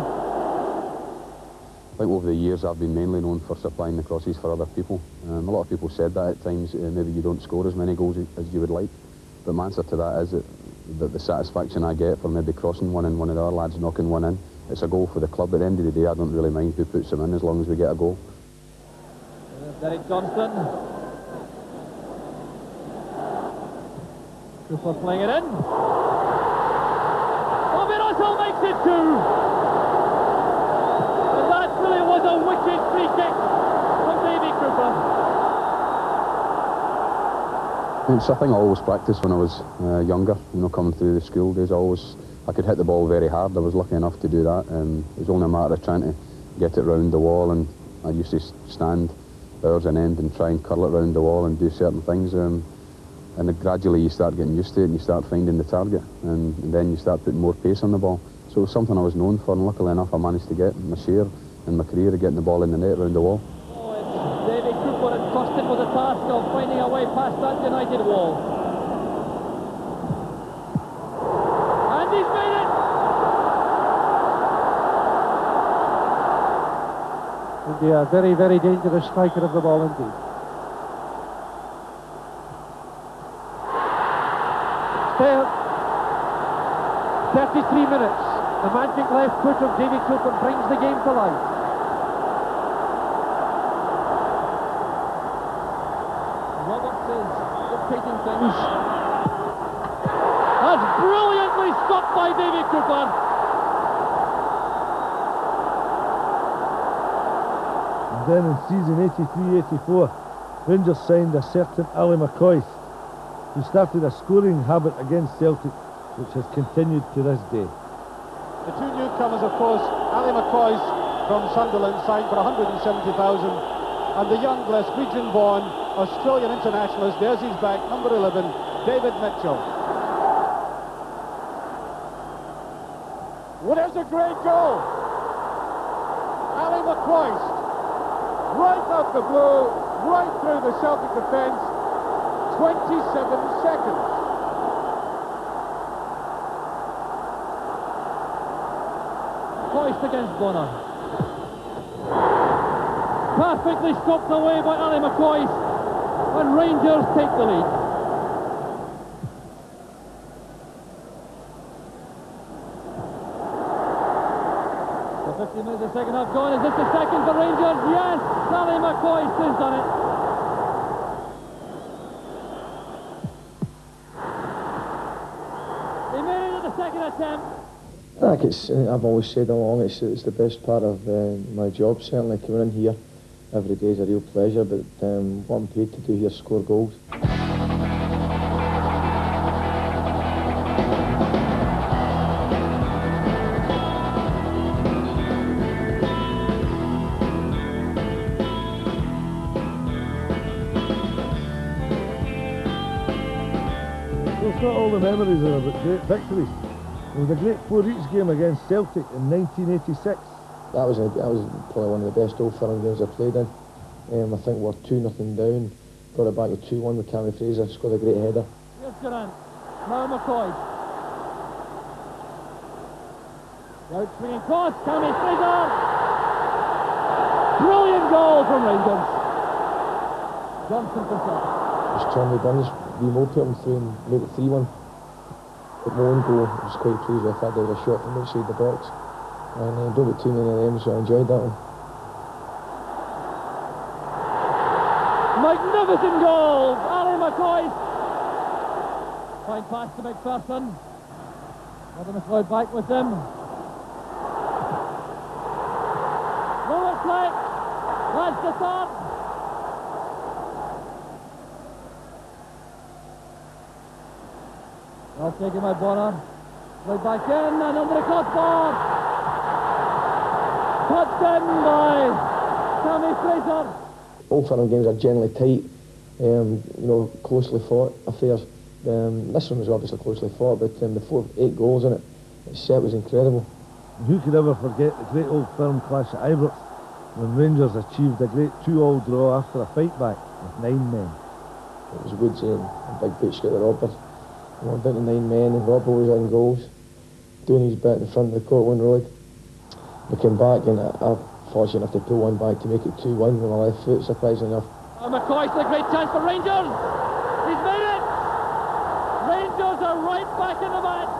I think over the years I've been mainly known for supplying the crosses for other people. A lot of people said that at times, maybe you don't score as many goals as you would like. But my answer to that is that the satisfaction I get for maybe crossing one and one of the other lads knocking one in, it's a goal for the club. At the end of the day, I don't really mind who puts them in as long as we get a goal.
Derek Johnston. Cooper playing it in. Bobby Russell makes it two. And that really was a wicked free kick from Davy Cooper.
It's a thing I always practiced when I was younger, coming through the school days. I could hit the ball very hard. I was lucky enough to do that. It was only a matter of trying to get it round the wall, and I used to stand hours on end and try and curl it round the wall and do certain things. And then gradually you start getting used to it and you start finding the target, and then you start putting more pace on the ball. So it was something I was known for, and luckily enough I managed to get my share in my career of getting the ball in the net round the wall.
Davy Cooper entrusted with the task of finding a way past that United wall. And he's made it!
He'll be a very, very dangerous striker of the ball indeed. Still, 33 minutes. The magic left foot of Davy Cooper brings the game to life.
Things. That's brilliantly stopped by Davy Cooper.
And then in season 83-84, Rangers signed a certain Ali McCoy, who started a scoring habit against Celtic, which has continued to this day.
The two newcomers, of course, Ali McCoy from Sunderland, signed for 170,000, and the young Glaswegian-born Australian internationalist. There's his back, number 11, David Mitchell. Well, there's a great goal. Ali McCoist, right out the blue, right through the Celtic defence, 27 seconds.
McCoist against Bonner. Perfectly stopped away by Ali McCoist, and Rangers take the lead. The 50 minutes of the second half gone. Is this the second for Rangers? Yes, Ali McCoist has done it. He made it at the second attempt.
I think I've always said along, it's the best part of my job, certainly coming in here every day is a real pleasure, but what I'm paid to do here is score goals.
Those not all the memories are about great victories. There was a great 4-each game against Celtic in 1986.
That was probably one of the best Old Firm games I played in. I think we're 2-0 down, got it back to 2-1 with Cammy Fraser, scored a great header.
Here's Durant, now McCoy. Out swinging cross, Cammy Fraser. Brilliant goal from Rangers. Johnson for Celtic.
Just Tommy Burns, we put him through and made it 3-1. But my own goal, I was quite pleased with that. There was a shot from outside the box. And don't get too many of them, so I enjoyed that one.
Magnificent goal, Ali McCoy. Fine pass to McPherson. Adam McLeod back with him. Lower flick. That's the third. Well taken by Bonner. Right back in and under the crossbar. Touched in by Cammy Fraser.
Old Firm games are generally tight, closely fought affairs. This one was obviously closely fought, but the 8 goals in it, the set was incredible.
Who could ever forget the great Old Firm clash at Ibrox when Rangers achieved a great 2-2 draw after a fight back with 9 men?
It was Woodsy and Big Butch got the robber. We went down to 9 men and Robbo was in goals, doing his bit in front of the Cortland Road. We came back and I fortunate enough to pull one back to make it 2-1 with my left foot, surprisingly enough.
McCoy's a great chance for Rangers. He's made it. Rangers are right back in the match.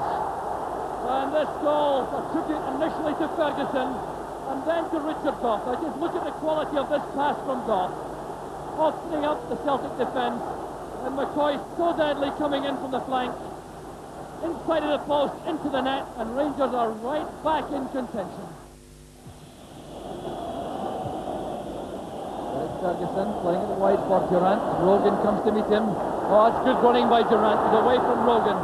And this goal, a tribute initially to Ferguson and then to Richard Goff. Now just look at the quality of this pass from Goff. Opening up the Celtic defence. And McCoy so deadly coming in from the flank. Inside of the post, into the net. And Rangers are right back in contention. Ferguson playing it wide for Durant. Rogan comes to meet him. Oh, it's good running by Durant. He's away from Rogan.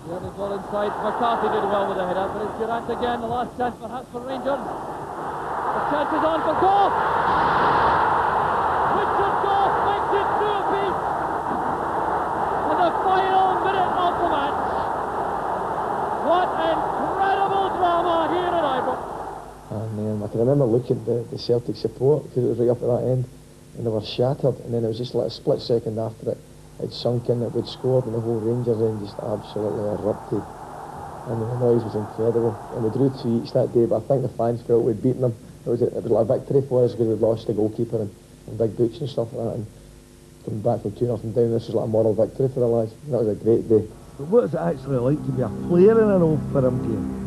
The other goal inside. McCarthy did well with the header, but it's Durant again. The last chance perhaps for Rangers. The chance is on for Goff. Richard Goff makes it 2 apiece. In the final minute of the match. What incredible drama here at Ibrox.
And I can remember looking at the Celtic support because it was right up at that end and they were shattered, and then it was just like a split second after it sunk in that we'd scored and the whole Rangers end just absolutely erupted and the noise was incredible. And we drew 2 each that day, but I think the fans felt we'd beaten them. It was like a victory for us because we'd lost the goalkeeper and Big Butch and stuff like that, and coming back from 2-0 down, this was like a moral victory for the lads. That was a great day.
But what is it actually like to be a player in an Old Firm game?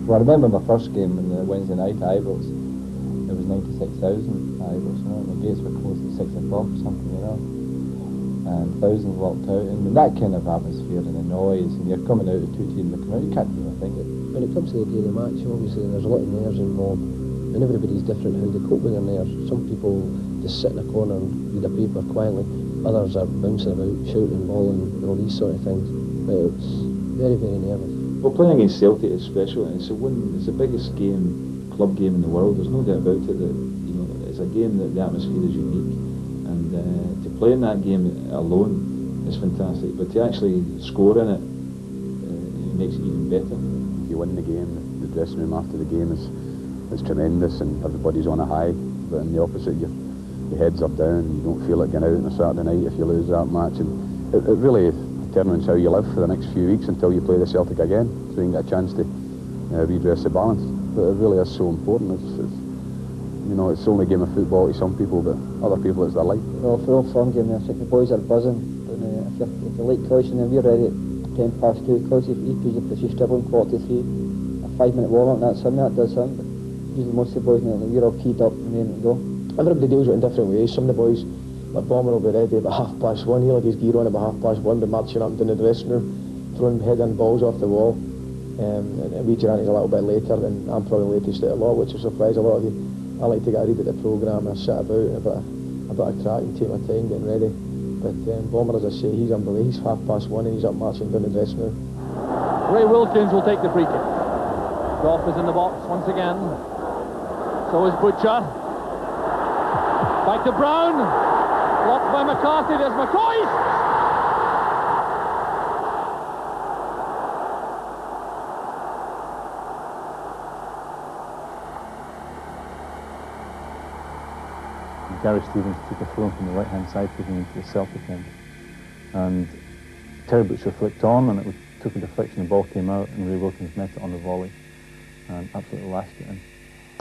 Well, I remember my first game on the Wednesday night at Ibrox. It was 96,000 at Ibrox, the gates were closed at 6 o'clock or something, and thousands walked out, and that kind of atmosphere and the noise, and you're coming out, the 2 teams are coming out, you can't do a thing.
When it comes to the day of the match, obviously there's a lot of nerves involved, and everybody's different how they cope with their nerves. Some people just sit in a corner and read a paper quietly, others are bouncing about, shouting, bawling, and all these sort of things. But it's very, very nervous.
Well, playing against Celtic is special, and it's the biggest game, club game in the world. There's no doubt about it that it's a game that the atmosphere is unique, And to play in that game alone is fantastic, but to actually score in it, it makes it even better.
If you win the game, the dressing room after the game is tremendous and everybody's on a high, but in the opposite, your heads are down, you don't feel it going out on a Saturday night if you lose that match, and it really determines how you live for the next few weeks until you play the Celtic again, so you can get a chance to redress the balance. But it really is so important. It's only a game of football to some people, but other people it's their life.
Well, for all fun game, I think the boys are buzzing. But, if you like Coyson, then we're ready at 2 Coyson, he plays the precious dribbling, 43, a 5-minute warm-up, that's him, that does him. But usually most of the boys in the league, we're all keyed up and ready to go.
Everybody deals with it in different ways. Some of the boys, like Bomber, will be ready about 1:30. He'll have his gear on about 1:30, be marching up and down the dressing room, throwing head-in balls off the wall. And we Giranti's a little bit later, and I'm probably latest at a lot, which will surprise a lot of you. I like to get a read at the programme, I sit about and a bit of crack and take my time getting ready. But Bomber, as I say, he's unbelievable. He's 1:30 and he's up marching down the dressing room.
Ray Wilkins will take the free kick. Goff is in the box once again. So is Butcher. Back to Brown. Blocked by McCarthy. There's McCoy.
Gary Stevens took a throw from the right-hand side, taking into the Celtic end. And Terry Butcher flicked on, and it took a deflection, the ball came out, and Ray Wilkins met it on the volley, and absolutely lashed it in.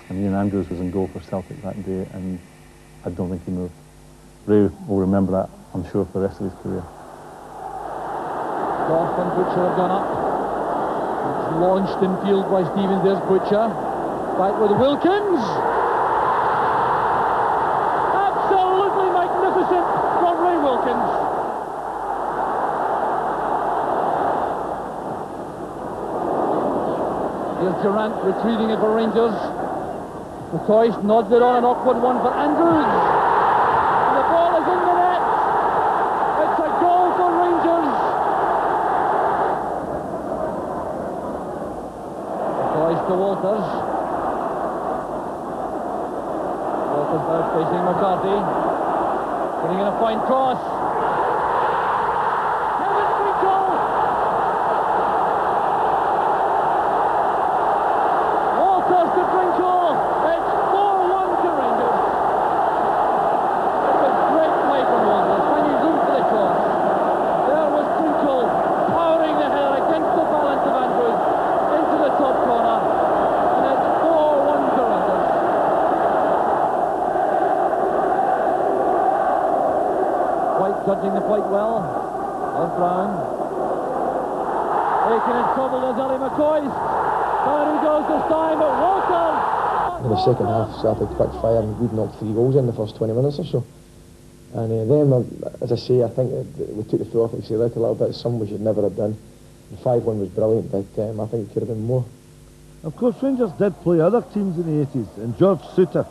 And Ian Andrews was in goal for Celtic that day, and I don't think he moved. Ray will remember that, I'm sure, for the rest of his career.
Goff and Butcher have gone up. It's launched in field by Stevens. There's Butcher. Back with Wilkins. From Ray Wilkins. Here's Durant retrieving it for Rangers. McCoy nods it on, an awkward one for Andrews. And the ball is in the net. It's a goal for Rangers. McCoy to Walters. Walters now facing McCarthy. Putting in a fine cross. Kevin Twinkle! Walters to Twinkle. It's 4-1 to Rangers. It was great play from Walters. When you zoom for the cross, there was Twinkle powering the header against the balance of Andrews into the top corner. And it's 4-1 to Rangers. Judging the fight well. There's Brown. Taking in trouble, there's Ali McCoy. Down he goes this time, but Walters!
In the second half, started quick fire, and we'd knocked 3 goals in the first 20 minutes or so. And then, as I say, I think we took the throw off, like I say, out a little bit. Some we should never have done. The 5-1 was brilliant, but I think it could have been more.
Of course, Rangers did play other teams in the 80s, and George Suter,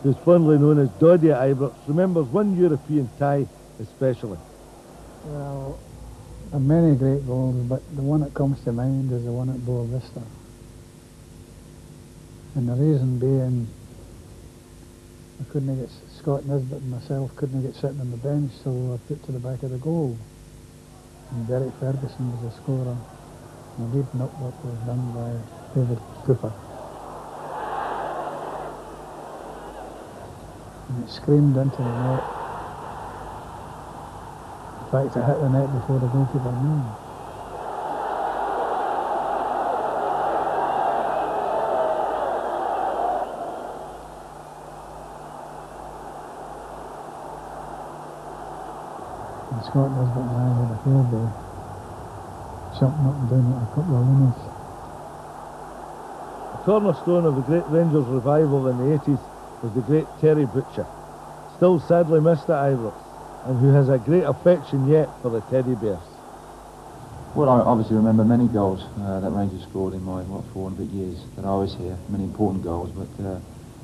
who's fondly known as Doddy at Ibrox, remembers one European tie especially.
Well, there are many great goals, but the one that comes to mind is the one at Boa Vista. And the reason being, I couldn't get Scott Nisbet and myself couldn't get sitting on the bench, so I put to the back of the goal. And Derek Ferguson was the scorer. And the leading up work was done by David Cooper. And it screamed into the net. In fact, it hit the net before the goalkeeper knew. And Scott Nisbet and I had a field day, jumping up and down like a couple of loonies.
The cornerstone of the great Rangers revival in the 80s was the great Terry Butcher, still sadly missed at Ibrox, and who has a great affection yet for the Teddy Bears.
Well, I obviously remember many goals that Rangers scored in my, 4 and a bit years that I was here, many important goals, but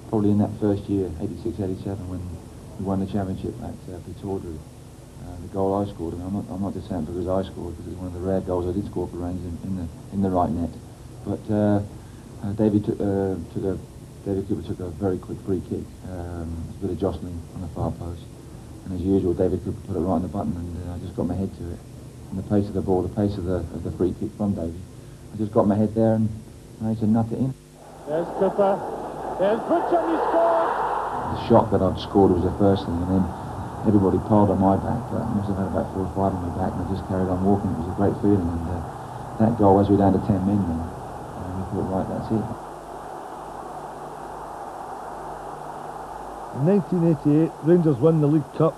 probably in that first year, 86-87, when we won the championship at Pittordrew, the goal I scored, and I'm not just saying because I scored, because it's one of the rare goals I did score for Rangers in the right net. But David Cooper took a very quick free kick, a bit of jostling on the far post.
And as usual, David Cooper put it right on the button, and I just got my head to it. And the pace of the ball, the pace of the free kick from David, I just got my head there and managed to nut it in.
There's Cooper. There's Butcher, he scored!
The shock that I'd scored was the first thing, and then everybody piled on my back. I must have had about 4 or 5 on my back, and I just carried on walking. It was a great feeling, and that goal, as we're down to 10 men now, we thought, right, that's it.
In 1988, Rangers won the League Cup,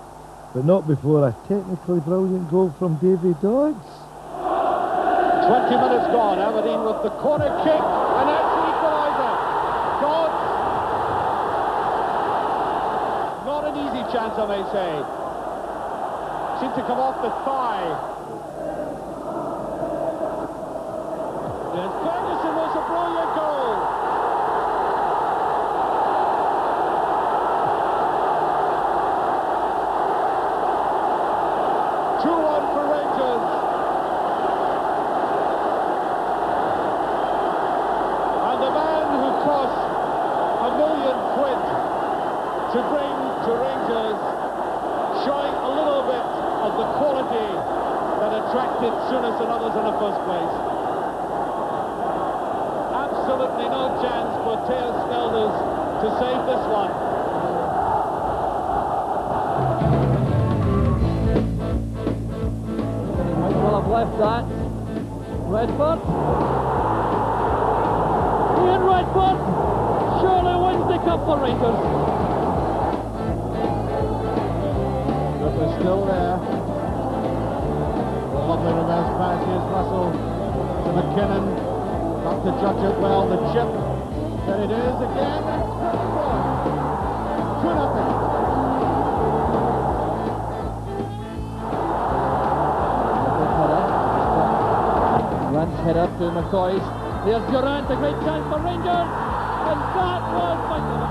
but not before a technically brilliant goal from Davy Dodds.
20 minutes gone, Aberdeen with the corner kick, and that's the equaliser. Dodds. Not an easy chance, I may say. Seemed to come off the thigh. Yes, Ferguson was a brilliant goal. To bring to Rangers, showing a little bit of the quality that attracted Souness and others in the first place. Absolutely no chance for Theo Snelders to save this one.
Might well have left that. Redford. Ian Redford surely wins the cup for Rangers.
Still there. A lovely reverse pass. Here's Russell to McKinnon. Got to judge it well. The chip. There it is again. And 2-0.
Grant's head up to McCoy's. There's Durant, a great chance for Rangers. And that was Michael.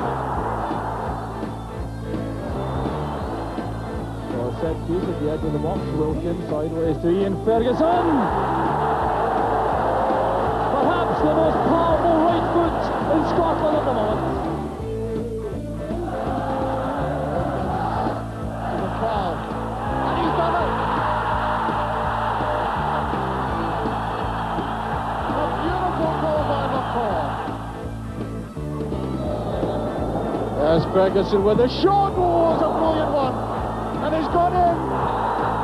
Set piece at the edge of the box. Wilkins sideways to Ian Ferguson. Perhaps the most powerful right foot in Scotland at the moment.
To the crowd. And he's done it. A beautiful goal by McCall. There's Ferguson with a shot. Oh, it's a brilliant one. And he's gone in.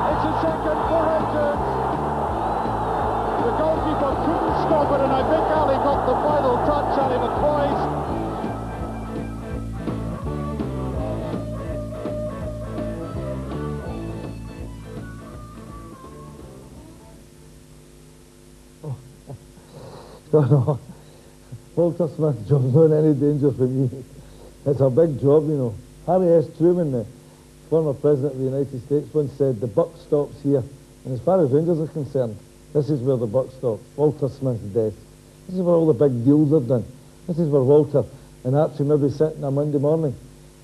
It's a second for Rangers. The goalkeeper couldn't stop it, and I think Ali got the final touch, Ali McCoy's.
No. Walter Smith's job's not any danger for me. It's a big job, you know. Harry S. Truman, the former President of the United States, once said, the buck stops here. And as far as Rangers are concerned, this is where the buck stops. Walter Smith's desk. This is where all the big deals are done. This is where Walter and Archie maybe sit on a Monday morning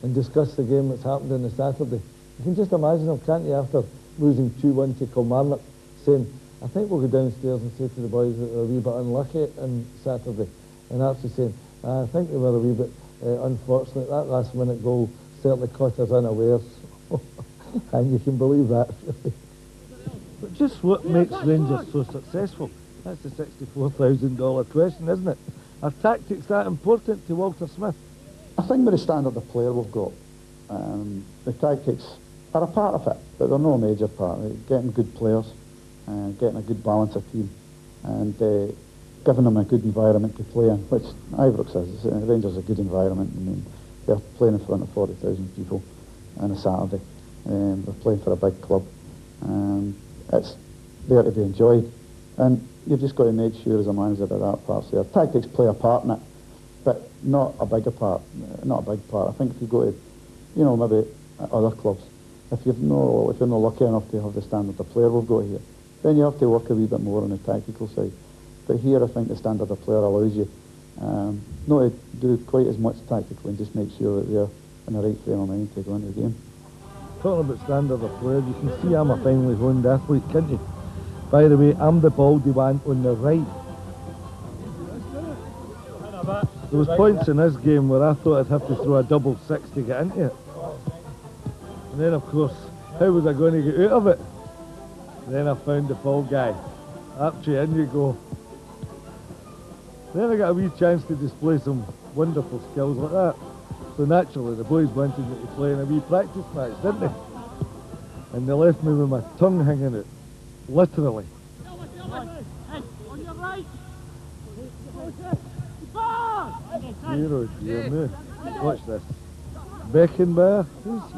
and discuss the game that's happened on the Saturday. You can just imagine them, can't you, after losing 2-1 to Kilmarnock, saying, I think we'll go downstairs and say to the boys that they're a wee bit unlucky on Saturday. And Archie saying, I think they were a wee bit unfortunate. That last minute goal certainly caught us unawares. And you can believe that. But just what makes Rangers so successful? That's the $64,000 question, isn't it? Are tactics that important to Walter Smith?
I think with the standard of player we've got, the tactics are a part of it, but they're no major part. Getting good players, getting a good balance of team, and giving them a good environment to play in, which Ibrox is. Rangers are a good environment. I mean, they're playing in front of 40,000 people on a Saturday. They're playing for a big club. It's there to be enjoyed. And you've just got to make sure as a manager that that part's there. Tactics play a part in it, but not a bigger part, not a big part. I think if you go to, you know, maybe other clubs, if you're not lucky enough to have the standard of player we've got here, then you have to work a wee bit more on the tactical side. But here I think the standard of player allows you not to do quite as much tactically and just make sure that they're in the right frame of mind to go into the game.
Talking about standard of player, you can see I'm a finely honed athlete, can't you? By the way, I'm the baldy one on the right. There was points in this game where I thought I'd have to throw a double six to get into it. And then, of course, how was I going to get out of it? Then I found the fall guy. Archie, in you go. Then I got a wee chance to display some wonderful skills like that. So naturally, the boys wanted me to play in a wee practice match, didn't they? And they left me with my tongue hanging out, literally. Dear, oh dear me. Watch this. Beckenbauer, who's he?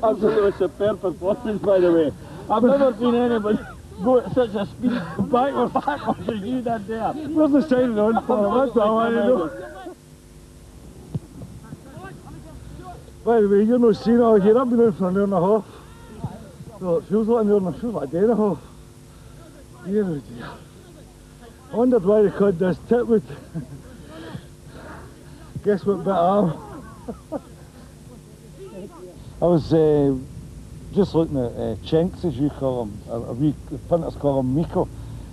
Absolutely superb performance, by the way. I've never seen anybody go at such a speed backwards as you did there.
Where's the signing on for him? That's what I want to know. By the way, you're not seeing it all here. I've been out for an hour and a half. Well, it feels like an hour and a half, feels like a day and a half. Dear, oh dear. I wondered why they called this Titwood. Guess what bit I am? I was just looking at Chenks, as you call him, the punters call him Miko.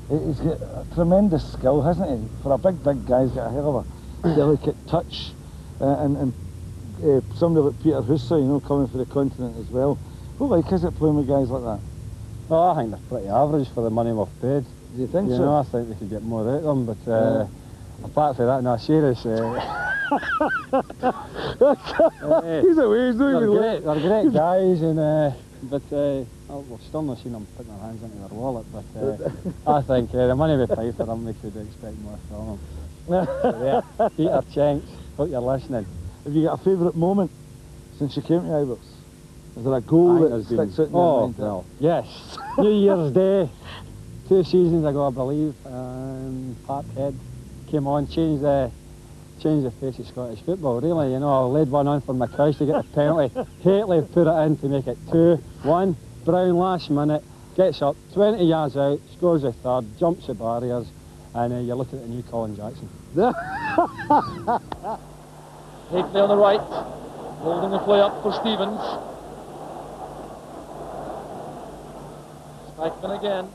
He's got a tremendous skill, hasn't he? For a big guy, he's got a hell of a delicate touch. And somebody like Peter Hussa, you know, coming for the continent as well. What like is it playing with guys like that?
Well, I think they're pretty average for the money we've paid.
Do you think so?
You know, I think we could get more out of them, but apart from that, no, serious.
He's away, he's not even
they're great guys, and but we've still not seen them putting their hands into their wallet. But I think the money we paid for them, we could expect more from them. So, yeah, Peter Chenks, hope you're listening.
Have you got a favourite moment since you came to Ibrox? Is there a goal that sticks out in your mind?
Well, yes. New Year's Day, 2 seasons ago, I believe, Parkhead came on, changed the face of Scottish football, really. You know, I laid one on for McCouch to get the penalty. Hateley put it in to make it 2-1. Brown last minute, gets up, 20 yards out, scores the third, jumps the barriers, and you're looking at the new Colin Jackson.
Hateley on the right, holding the play up for Stevens. Spikeman again.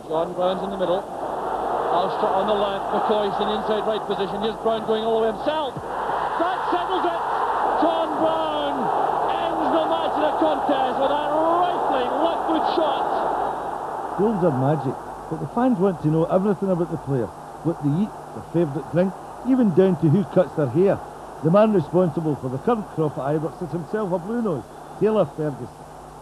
John Brown's in the middle. Alstra on the left, McCoy's in inside right position. Here's Brown going all the way himself. That settles it! John Brown ends the match in a contest with that rifling left-foot shot.
Goals are magic, but the fans want to know everything about the player. What they eat, their favourite drink, even down to who cuts their hair. The man responsible for the current crop at Ibrox is himself a blue nose, Taylor Ferguson.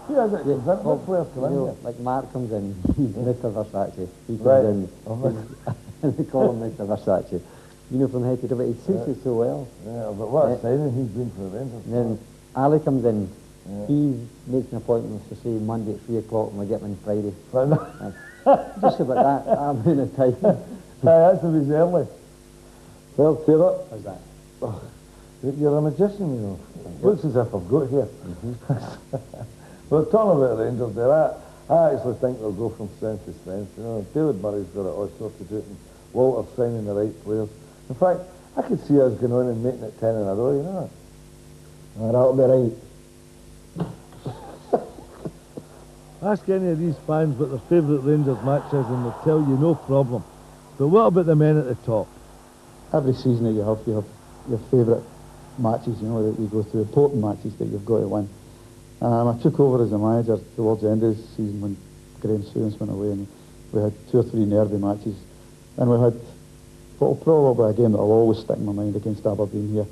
Who is it? What players come in here?
Like Mark comes in, he's Mr. Versace. He comes in, and they call him Mr. Versace. You know, from head to toe, but he suits it so well.
Yeah, but what a signing he's been for the Rangers.
And then Ali comes in, he makes an appointment to say Monday at 3 o'clock and we get him on Friday. Just about that amount of time.
That's a bit early. Well, Taylor.
How's that?
Oh, you're a magician, you know. Looks as if I've got here. Well, talking about Rangers there, I actually think they'll go from strength to strength. You know, David Murray's got it all sorted out, and Walter's signing the right players. In fact, I could see us going on and making it 10 in a row, you know.
That'll be right.
Ask any of these fans what their favourite Rangers match is and they'll tell you no problem. But what about the men at the top?
Every season that you have your favourite matches, you know, that you go through, important matches that you've got to win. I took over as a manager towards the end of the season when Graham Souness went away, and we had 2 or 3 nervy matches. And we had probably a game that will always stick in my mind against Aberdeen here.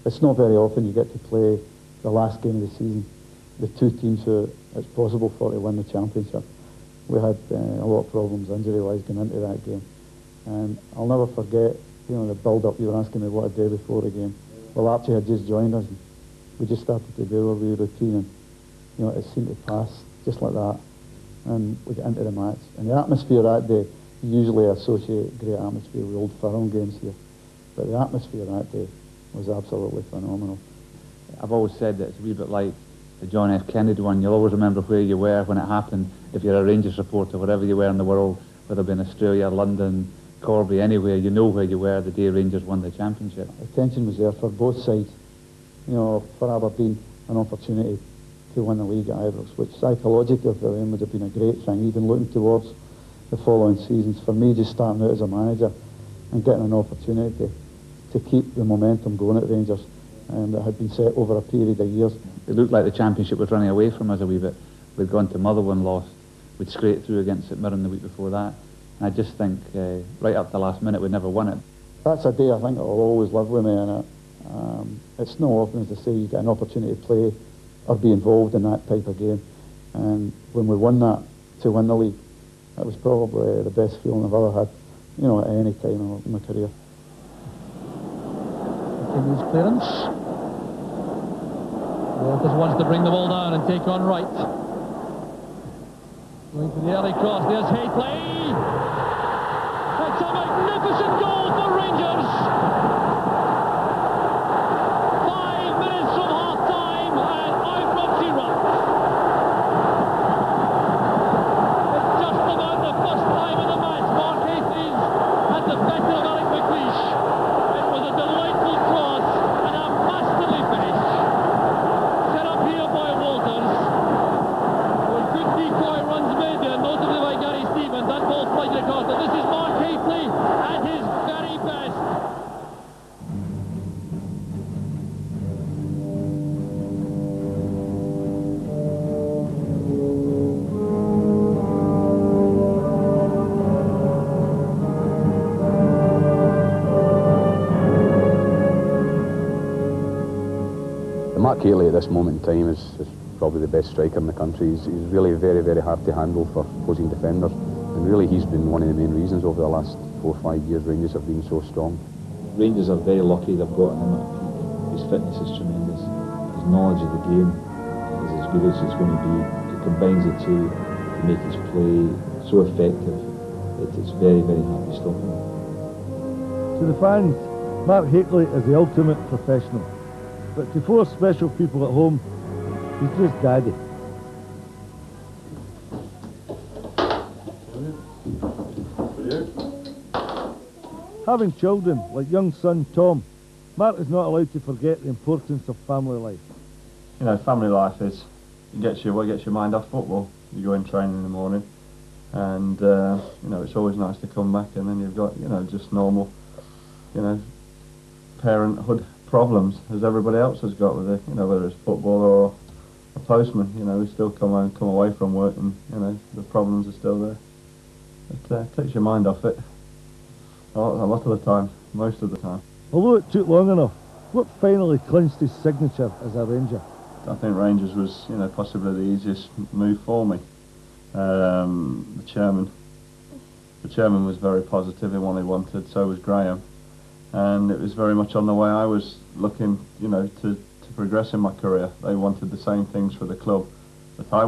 It's not very often you get to play the last game of the season, the 2 teams who it's possible for to win the championship. We had a lot of problems injury-wise going into that game. And I'll never forget, you know, the build-up, you were asking me what I do before the game. Well, Archie had just joined us, and we just started to do our wee routine, and you know, it seemed to pass just like that, and we get into the match. And the atmosphere that day, you usually associate great atmosphere with Old Firm games here, but the atmosphere that day was absolutely phenomenal.
I've always said that it's a wee bit like the John F. Kennedy one. You'll always remember where you were when it happened. If you're a Rangers supporter, wherever you were in the world, whether it be in Australia, London, Corby, anywhere, you know where you were the day Rangers won the championship.
The tension was there for both sides. You know, for Aberdeen, an opportunity to win the league at Ibrox, which psychologically for them would have been a great thing, even looking towards
the following seasons. For me, just starting out as a manager and getting an opportunity to keep the momentum going at Rangers that had been set over a period of years.
It looked like the championship was running away from us a wee bit. We'd gone to Motherwell and lost. We'd scraped through against St Mirren the week before that. And I just think right up to the last minute we'd never won it.
That's a day I think that will always live with me, and it's no often, as I say, you get an opportunity to play or be involved in that type of game. And when we won that, to win the league, that was probably the best feeling I've ever had, you know, at any time in my career.
Continues clearance. Walters wants to bring the ball down and take on Wright. Going to the early cross, there's Hayplay. It's a magnificent goal for Rangers. 5 minutes from half-time and I've got zero. It's just about the first time in the match Mark Haypley's had the better of Alec McLeish. It was a delightful cross and a masterly finish. Set up here by Walters. With good decoy runs made there, notably by Gary Stevens. That ball flighted across. And this is Mark Haypley at his very best.
Mark Haley at this moment in time is probably the best striker in the country. He's really very, very hard to handle for opposing defenders, and really he's been one of the main reasons over the last 4 or 5 years Rangers have been so strong.
Rangers are very lucky they've got him at peak. His fitness is tremendous. His knowledge of the game is as good as it's going to be. He combines the two to make his play so effective that it's very, very hard to stop him.
To the fans, Mark Haley is the ultimate professional. But to 4 special people at home, he's just daddy. Having children, like young son Tom, Mark is not allowed to forget the importance of family life.
You know, family life is, it gets your mind off football. You go in training in the morning, and you know, it's always nice to come back, and then you've got, you know, just normal, you know, parenthood problems as everybody else has got with it, you know, whether it's football or a postman. You know, we still come away from work and, you know, the problems are still there. It takes your mind off it a lot of the time, most of the time.
Although it took long enough, what finally clinched his signature as a Ranger?
I think Rangers was, you know, possibly the easiest move for me. The chairman was very positive in what he wanted, so was Graham. And it was very much on the way I was looking, you know, to progress in my career. They wanted the same things for the club that I wanted.